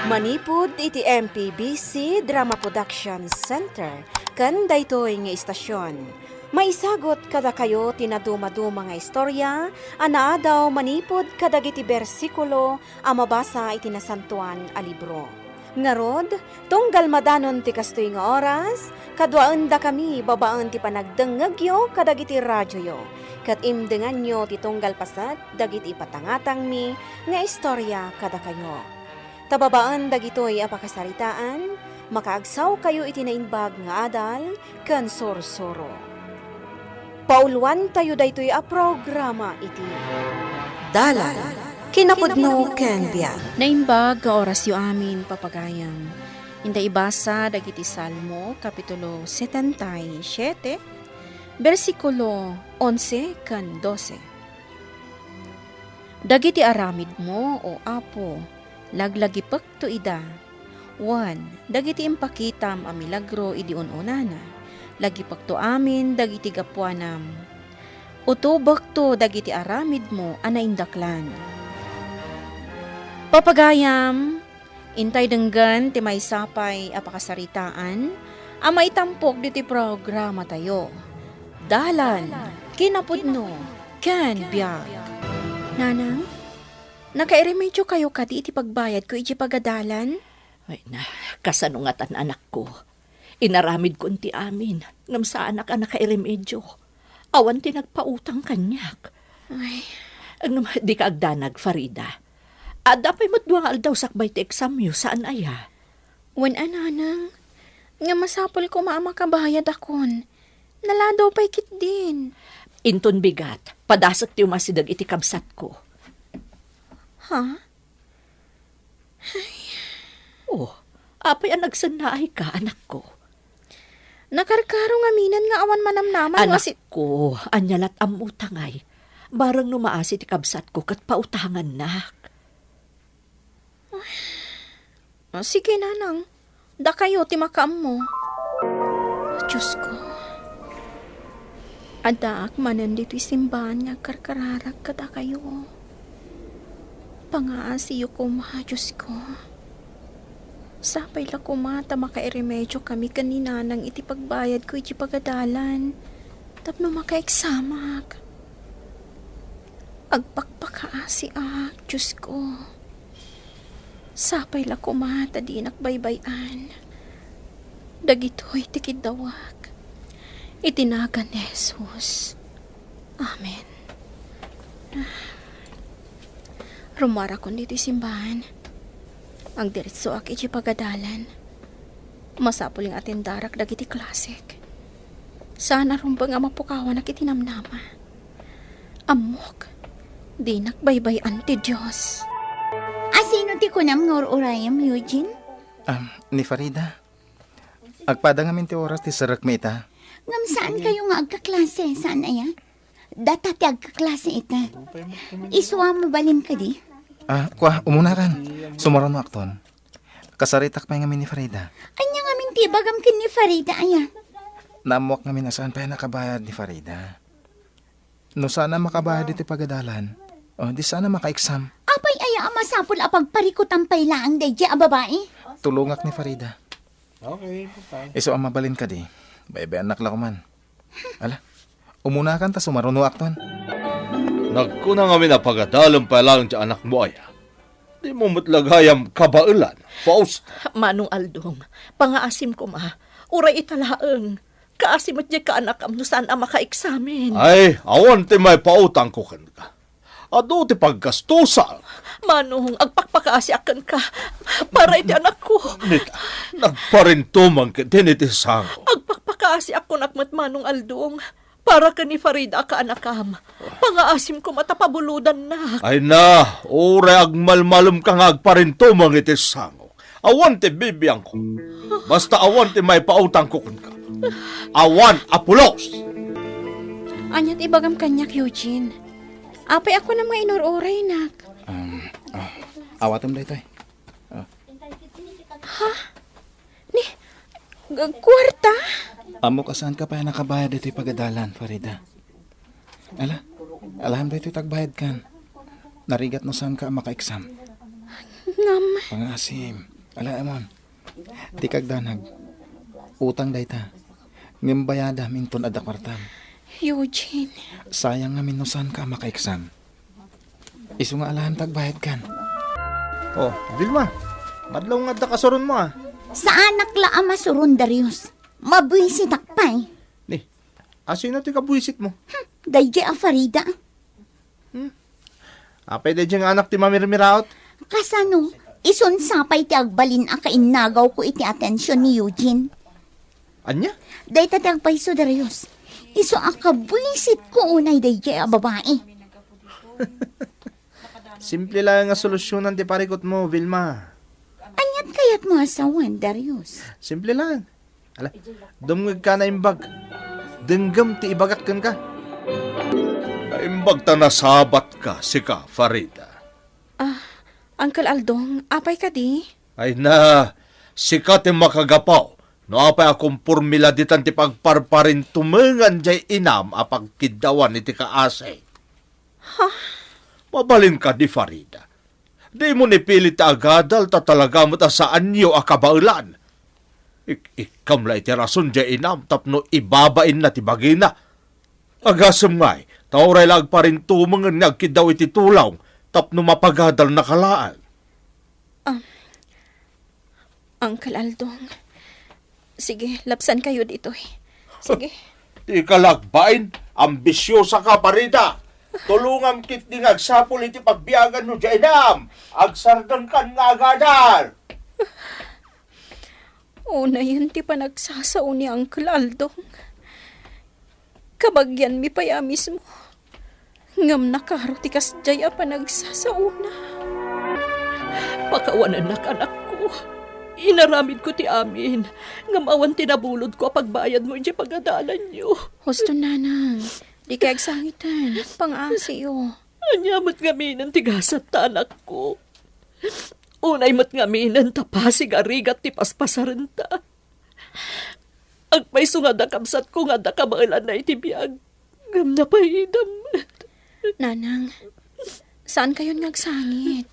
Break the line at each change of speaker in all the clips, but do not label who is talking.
Manipud iti MPBC Drama Production Center ken daytoy nga istasyon. Maisagot kada kayo tinaduma-duma nga istorya, anaadaw manipod kadagiti bersikulo a mabasa iti nasantuan a libro. Ngarod, tunggal madanon ti kastoy nga oras, kadwaan da kami babaan ti panagdengegyo kadagiti radyoyo. Kat imdengan nyo ti tunggal pasat dagiti patangatang mi nga istorya kada kayo. Tababaan dagitoy apakasaritaan, makaagsaw kayo iti naimbag nga adal, ken sorsoro. Pauluan tayo daytoy a programa iti Dalan, kinapudno ken biag.
Naimbag nga oras yu amin papagayam. Inda ibasa dagiti Salmo, Kapitulo 77, versikulo 11 ken 12. Dagiti aramid mo, o Apo, laglagipek to ida. 1. Dagiti impakitam a milagro idi ununana. Lagipek to amin dagiti gapuanam. Utubek to dagiti aramid mo a naindaklan. Papagayam, intay denggan ti maysapay a pakasaritaan a maitampok diti programa tayo. Dalan, kinapudno, ken biag. Nanang, nakairemedyo kayo kadi iti pagbayad ko iti pagadalan?
Ay na, kasanungatan anak ko. Inaramid ko ti amin, ngam sa anak nakairemedyo. Awan ti nagpautang kanyak.
Ay,
Ang di ka agdanag, Farida. Dapay mo't duwang aldaw sakbay ti exam yu, saan aya?
wan ananang, nga masapol ko maamakabayad akon. Naladaw pa'y kit din.
Inton bigat, padasak ti umasidag iti kabsat ko.
Ha?
Oh, apay ang nagsanaay ka, anak ko.
Nakarkarong aminan nga awan manamnaman.
Anak ko, anyalat am utangay. Barang numaasi ti kabsat ko kat pautangan nak.
Sige nanang, da kayo ti makaam mo. Diyos ko. Adak manan dito'y simbahan nga karkararak kada kayo. Pangaasiyo ko ma, Diyos ko. Sapay la ko ma, ta makairemedyo kami kanina nang iti pagbayad ko iti pagadalan. Tapno makaeksamak. Agpakpakaasi Diyos ko. Sapay la ko ma, ta di nakbaybayan. Dagito'y tikidawag. Itinagan ni Jesus. Amen. Rumara ko dito simbahan. Ang diretso ak iti pagadalan. Masapul yung atindarak dagiti klasik. Sana rumbang ang mapukawan ak itinamnama. Amok, di nakbaybayan ti Diyos.
Sino ti kunam nga urayam, Eugene?
Ni Farida. Agpada nga min ti oras ti sarak mi ita.
Ngam saan kayo nga agkaklase? Saan aya? Data ti agkaklase ita. Iswa mo balin ka di?
Umuna kan. Sumaron mo akton. Kasaritak pa nga min ni Farida.
Anya nga min ti bagam kin ni Farida aya.
Namuak nga min na saan pa nakabayad ni Farida. No sana makabayad iti pagadalan. Di sana maka-exam.
Apay aya masapul apag parikot ang pailaan day a babae.
Tulungak ni Farida.
Okay.
Iso ang mabalin ka di. Bebe anak la ko man. Ala, umuna kan ta sumaron mo akton.
Nagkuna nga minapagadalang pa lang ti anak mo aya. Di mo matlagayam kabailan. Faust.
Manong Aldong, pangaasim ko ma, uray italaang. Kaasim at di ka anak am no saan ang maka-examin.
Ay, awan ti may pautang ko kan ka. Ado ti pagkastusa.
Manong, agpakpakaasi akan ka, para iti anak ko.
Nita, nagparintuman ka din iti sango.
Agpakpakaasi ako nakmat Manong Aldong, para ka ni Farida ka anakam. Pangaasim ko matapabuludan na.
Ay na, ure agmalmalum ka nga agparintuman iti sango. Awan ti bibiyang ko. Basta awan ti may pautang ko kan ka. Awan apulos.
Anyat ibagam kanyak, Eugene. Apay ako na mga inururay, nak.
Awatom da ito
Kwarta?
Amo kasan ka pa nakabayad iti pagadalan, Farida. Alaham da ito tagbayad kan. Narigat no saan ka maka-exam.
Ngam.
Pangasim. Ala, amon. Di kagdanag. Utang dayta. Ngimbayada minton adda kwartal.
Eugene,
Sayang nga minusan ka maka-exam. Isu nga alahan tagbayad kan.
Oh, Vilma. Madlaw nga da kasoron mo ah.
Sa anak la ama surun Darius. Mabuisit akpay.
Ni, asino ti kabuisit mo?
Dayje a Farida.
Apay da dyan nga anak ti mamirmiraot.
Kasano, ison sapay ti agbalin a kainagaw ko iti atensyon ni Eugene.
Anya?
Day tatagpay so Darius. Iso akabuisit ko unay dayje a babae.
Simple lang nga solusyonan ti parikot mo, Vilma.
Anyat kayat mo asawan, Darius.
Simple lang. Ala, dumngag ka na imbag. Denggam ti ibagakkan ka. Naimbag ta nasabat ka, sika, Farida.
Uncle Aldong, apay ka di?
Ay na, sika ti makagapaw. No apay akong formula ditan ti pagparparin tumengan jay inam apag kidawan iti kaasay. Mabalin ka di Farida. Di mo ni pilit agadal ta talaga mo ta saan niyo akabaulan. Ikam la iti rason jay inam tapno ibabain na ti bagina. Agasam ngay, tauray lag pa rin tumangan nga kidaw iti tulaw tapno mapagadal na kalaan.
Uncle Aldong, sige, lapsan kayo dito eh. Sige.
Di ka lagbain, ambisyosa ka Farida. Tulungan kit di agsapol iti pagbiagan no dyan inam. Agsardan kan nga agadal.
Una yun ti panagsasao ni Uncle Aldong. Kabagyan mi paya mismo. Ngam nakaro ti kasjay a panagsasauna.
Pakawanan na anak ko. Inaramid ko ti amin. Ngamawan tinabulod ko pagbayad mo di pagadalan niyo.
Husto nanang, di kayag sangitan. Pang-asiyo.
Anyamat ngaminan tigasat ta anak ko. Unay mat ngaminan tapasig arigat ti paspasaran ta. Agpay nga dakabsat ko nga dakabailan na itibiyag. Ngam na pahidam.
Nanang, saan kayo ngagsangit?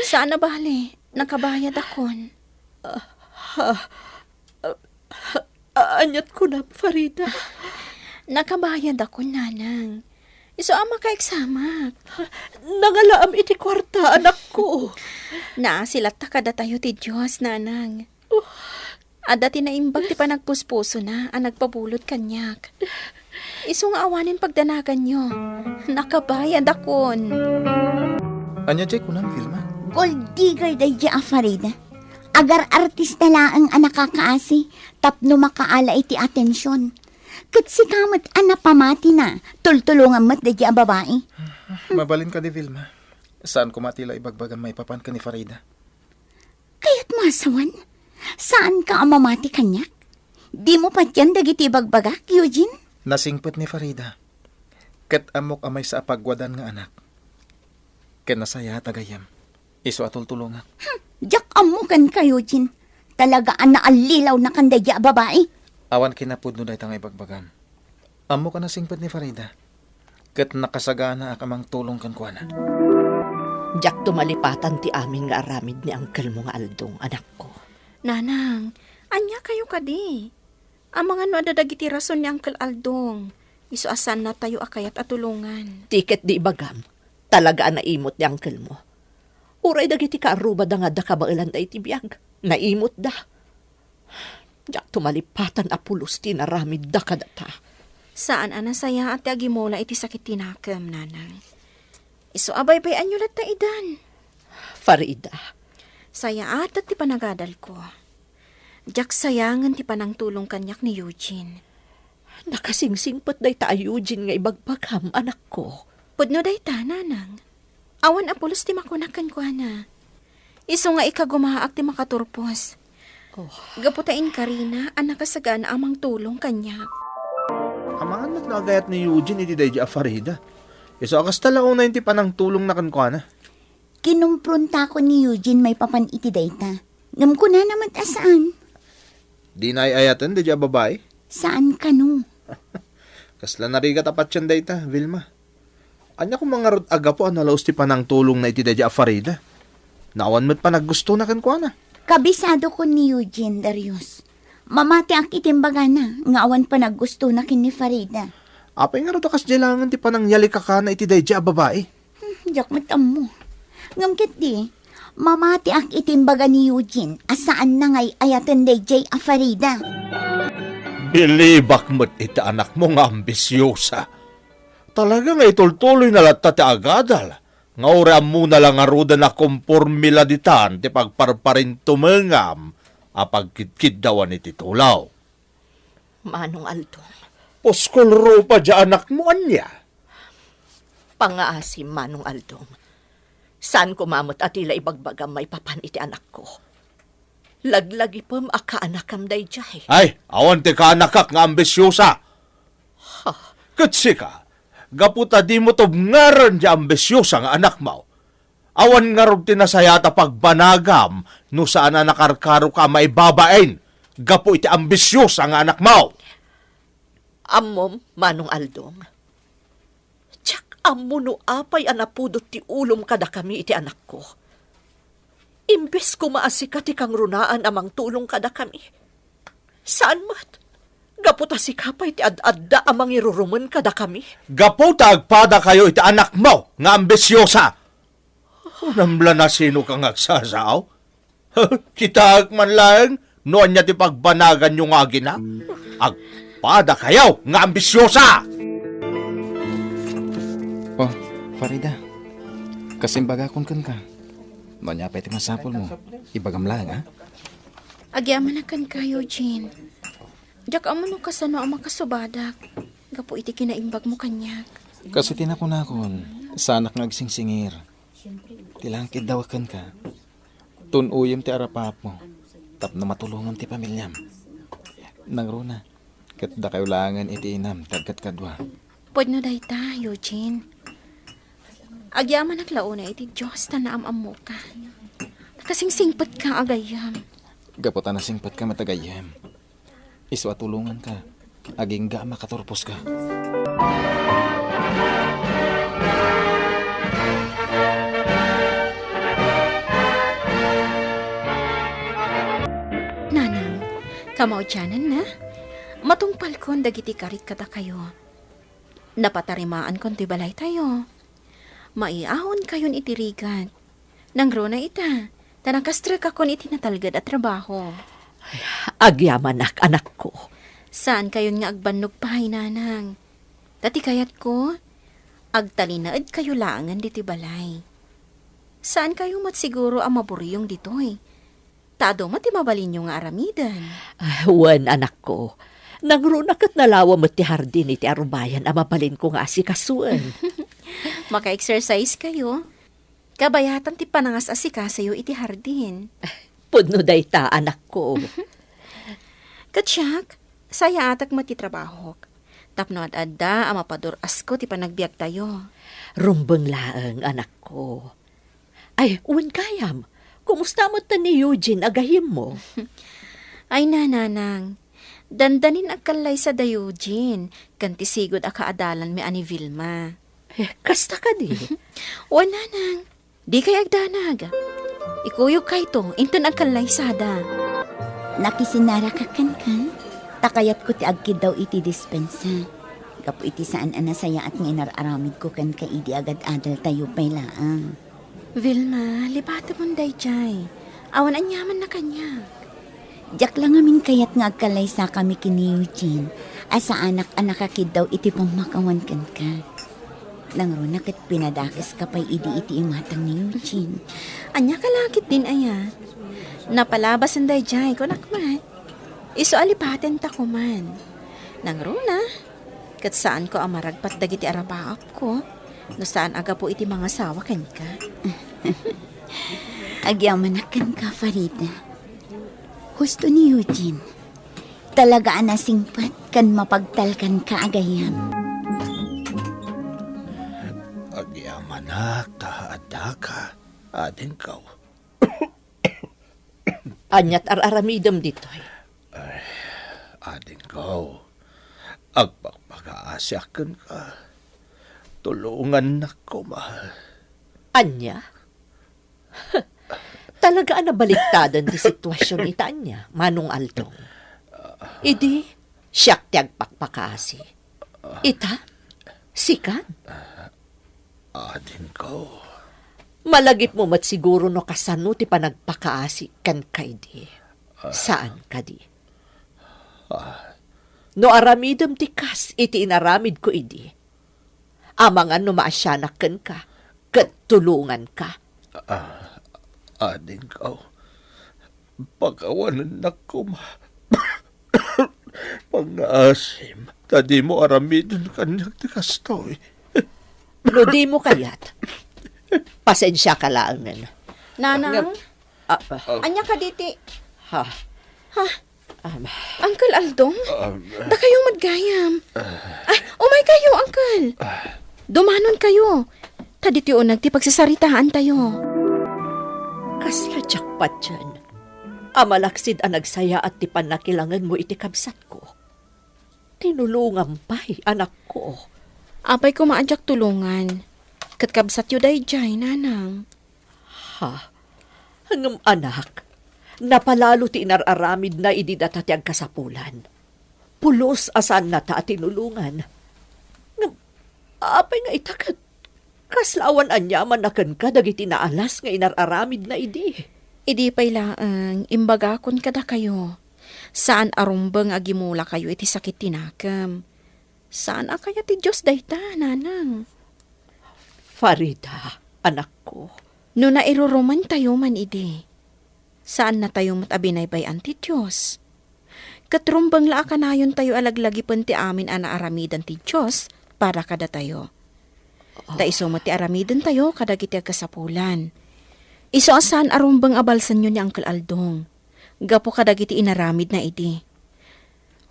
Saan na bali? Nakabayad akon.
Anyat ko na, Farida.
Nakabayad ako, nanang. Iso ama ka eksamak.
Nangalaam iti kwarta, anak ko.
Naasilat ta kada tayo ti Diyos, nanang. Ada tinaimbag ti panagpuspuso na ang nagpabulot kanyak. Iso nga awanin pagdanagan nyo. Nakabayad akon.
Anya jay kunang Vilma?
Gold digger dayje a Farida. Agar artista laang ang nakakaasi, tapno makaala iti atensyon. Kat si kamat pamati na, tultulungan mat dayje a babae.
Mabalin ka di Vilma. Saan kumatila ibagbagan may papan ka ni Farida?
Kaya't masawan, saan ka ang mamati kanyak? Di mo pa dyan dagiti bagbagak, Eugene?
Nasingpet ni Farida. Ket amok amay sa apagwadan nga anak. Ket nasaya tagayam. Isu atol tulungan.
Diyak amukan ka, Eugene. Talaga ang naalilaw na kandaya babae.
Awan kinapudno dahi tangay bagbagan. Amo ka nasingpet ni Farida. Ket nakasagana akamang tulong kan kuana.
Diyak tumalipatan ti amin nga aramid ni Uncle mo nga Aldong, anak ko.
Nanang, anya kayo kadi. Ang mga no adadagiti rason ni Uncle Aldong. Iso asan na tayo akayat at tulungan.
Tiket di ibagam. Talaga naimot ni Uncle mo. Uray dagiti kaaruba da nga da kabailan da itibiyag. Naimot da. Diyak tumalipatan apulos ti naramid da kadata.
Saan anasaya at agimola iti sakit tinakam, nanang. Iso abay-bay anyo lat ta idan.
Farida,
Saya at ti panagadal ko. Diyak sayangan ti panang tulong kanyak ni Eugene.
nakasingsingpot day ta Eugene nga ibagbagam, anak ko.
Pudno day ta, nanang. Awan apulos ti makunakan ko na. Iso nga ikagumaak ti makaturpos. Gaputain ka rin ang nakasagan amang tulong kanyak.
Amangan mat nagayat ni Eugene iti dayja a Farida. Iso akas talauna iti panang tulong na kankwana.
Kinumprunta ko ni Eugene may papan iti dayta. Ngam ko na naman asaan.
Di na ayatan dayja babae.
Saan ka no?
Kasla nariga tapat yan dayta, Vilma. Anya kung mga rod aga po analaos ti panang tulong na iti dayja a Farida. Naawan mo't pa naggusto na kankwana.
Kabisado ko ni Eugene, Darius. Mamati ang itimbaga na, nga awan pa naggusto na kin ni Farida.
Apay nga rin takas dilangan ti panangyali ka ka na iti dayja babae.
Diyak matam mo. Ngamkit di, mamati ang itimbaga ni Eugene, asaan na ngay ayatan day a Farida.
Bilibak mo't iti anak mo nga ambisyosa. Talaga nga itultuloy na latta ti agadal. Nga ora mo na lang aruda na kompormila ditan ti pagparparin tumengam apagkidkid dawan iti tulaw.
Manong Aldong,
Puskol ro pa dya anak mo anya.
pangaasim Manong Aldong. Saan kumamot at ila ibagbagam may papan iti anak ko? Laglagi pam akaanakam day jay.
Ay, awan ti ka anakak nga ambisyosa. Katsi ka, gaputa di mo to ngaran dya ambisyosa nga anak mo. Awan nga rog tinasayata pagbanagam no saan na nakarkaro ka maibabain. Gapo iti ambisyosa nga anak mo.
Amom, Manong Aldong. Tsak amo no apay anapudot ti ulom kada kami iti anak ko. Imbes ko maasika ti kang runaan amang tulong kada kami. Saan mat? Gaputa si kapay ti ad-adda amang iruruman kada kami.
Gapo tagpada kayo iti anak mo nga ambisyosa. Unamla na sino kang agsasaw? Kita man lang, noon niya ti pagbanagan yung agina. Agpada kayo nga ambisyosa!
Oh, Farida. Kasimbaga kun ka. Nonya pa iti masapol mo. Ibagam lang, ha?
Agyaman na kan ka, Eugene. Diyak amo no kasano ang makasubadak. Gapo iti kinaimbag mo kanyak.
Kasi tinakunakon, sanak ngagsingsingir. Tilangkid dawakan ka. Tunuyem ti arapap mo. Tap na matulungan ti pamilyam. Nangruna, kat da kayo langan iti inam, tagkat kadwa.
Pwede no dayta, Eugene. Agyaman naglauna iti Diyos ta naamam mo ka. Kasing singpat ka agayam.
Gaputan na singpat ka matagayem. Iswa tulungan ka. Aging ga makaturpos ka.
Nanang, kamaudyanan na. Matungpal kon dagiti karit kata kayo. Napatarimaan kon ti balay tayo. Maiahon kayon itirigan. Nangro na ita. Tanang kastra ka kon iti natalgad at trabaho.
Agyaman anak ko.
Saan kayon nga agbannog pahay nanang? Tati kayat ko, agtalinaad kayo langan diti balay. Saan kayo matsiguro ang maburyong ditoy? Tado mati mabalin nyo nga aramidan.
Wan anak ko. Nangrunak at nalawa mo ti hardin iti arubayan amapalin ko nga asikasuan.
Maka-exercise kayo. Kabayatan ti panangas asika sa'yo iti hardin.
Pudno day ta anak ko.
Katsyak, saya atak matitrabahok. Tapno at adda ang mapaduras ko ti panagbiag tayo.
Rumbang laang anak ko. Ay, uwan kayam. Kumusta mo ta ni Eugene agahim mo?
Ay nananang, dandanin agkalay sa dayugin, kanti sigod akaadalan mi ani Vilma.
Kasta ka di.
O nanang, di kay agdanag. Ikuyog kay to, inton agkalay sada.
Nakisinara ka kan. Takayat ko ti agkid daw iti dispensa. Gapo iti saan anasaya at nga inararamid ko kan ka idi agad adal tayo pay laang.
Vilma, libata mong dayjay. Awan anyaman na kanya.
Diyak lang amin kayat nga agkalay sa kami kini Eugene. Asa anak-anak akid daw iti pamakawan kan ka. Nangruna kat pinadakis ka pa'y iti imatang ni Eugene.
Anya kalakit din aya. Napalabas ang dayjay ko nakmat. Iso alipaten ta ko man. Nangruna, kat saan ko amaragpat dagiti arabaap ko. No saan aga po iti mga sawa kan ka.
Agyaman na kan ka, Farida. Husto ni Eugene. Talaga anasingpat kan mapagtalkan ka agayam.
Agyamanak, tahaada ka. Ading kaw.
Anyat araramidam ditoy.
Ading kaw. Agpagpag-aasyakan ka. Tulungan na ko, mahal.
Anya? Talaga na baliktadan di sitwasyon ni Tanya, Manong Aldong. Idi, siyak tiyag pakpakasi. Ita, sikan.
Adin ko.
Malagip mo mat siguro no kasano ti panagpakaasi kan kay di. Saan ka di? No aramidem ti kas, iti inaramid ko idi. Amangan no maasyanak kan ka, kat tulungan ka.
Adin ko. Pagawanan na ko Pang-asim. Tadi mo aramidon kanyang tikastoy.
No di mo kayat. Pasensya ka lang nan.
Nanang, anya ka diti.
Ha?
Uncle Aldong, da kayong madgayam. Ay, umay kayo, Uncle. Dumanon kayo. Taditi o nagti pagsasaritaan tayo.
Kasla jackpot dyan. Amalaksid ang nagsaya at ti panakilangan mo iti kabsat ko. Tinulungan pa'y anak ko.
Apay ko maadyak tulungan. Katkabsat yu day jay, nanang.
Ha? Hangam anak, napalalo ti inararamid na ididatatyag kasapulan. Pulos asan na ta tinulungan. Ngam, apay nga itakat. Kaslawan anyaman na kan ka dagiti naalas nga inararamid na idi.
Idi pa'y laang, imbagakon kada kayo. Saan arumbang agimula kayo iti sakit tinakam? Saan akaya ti Diyos dayta, nanang?
Farida, anak ko.
No nairuruman tayo man idi. Saan na tayo matabinay bayan ti Diyos? Katrumbang laakanayon tayo alaglagi ti amin ana aramidan ti Diyos para kada tayo. Daiso mo ti aramidan tayo kadagiti kasapulan. Iso asan arumbang abalsan nyo ni Uncle Aldong. Gapo kadagiti inaramid na idi.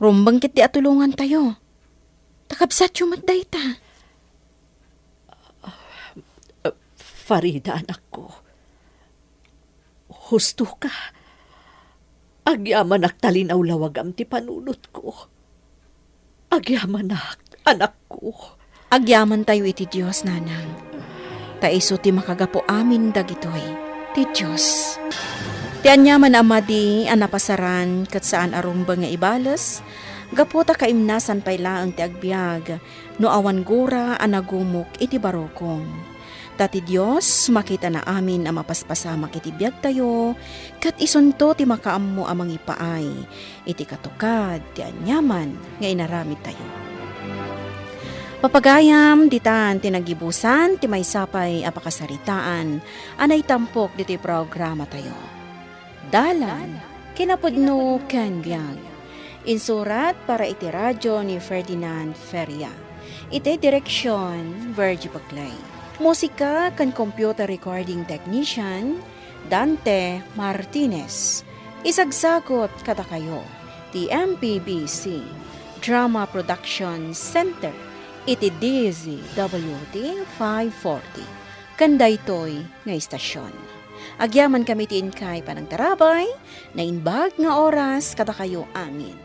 Rumbang kiti atulungan tayo. Takabsat yung matdayta.
Farida, anak ko. Husto ka. Agyaman talinaw lawagam ti panunot ko. Agyaman anak ko.
Agyaman tayo iti Diyos, nanang. Taiso ti makagapo amin dagitoy. Ti Diyos. Ti anyaman amadi anapasaran kat saan arumbang nga ibalas. Gapota kaimnasan pay laang ti agbyag. No awan gura anagumok iti barokong. Tati Diyos, makita na amin ang mapaspasamak iti biyag tayo, kat isunto ti makaammo amang ipaay, iti katukad, ti anyaman, nga inaramid tayo. Papagayam, ditan, tinagibusan, ti may sapay apakasaritaan, anay tampok diti programa tayo. Dalan, kinapudno ken biyag. Insurat para iti radyo ni Ferdinand Feria. Iti direksyon, Virgie Paclay. Musika kan computer recording technician, Dante Martinez. Isagsagot kada kayo, ti MPBC Drama Production Center, iti DZWT 540. Kandaytoy nga istasyon. Agyaman kami ti inkay panang tarabay, na inbag nga oras kada kayo amin.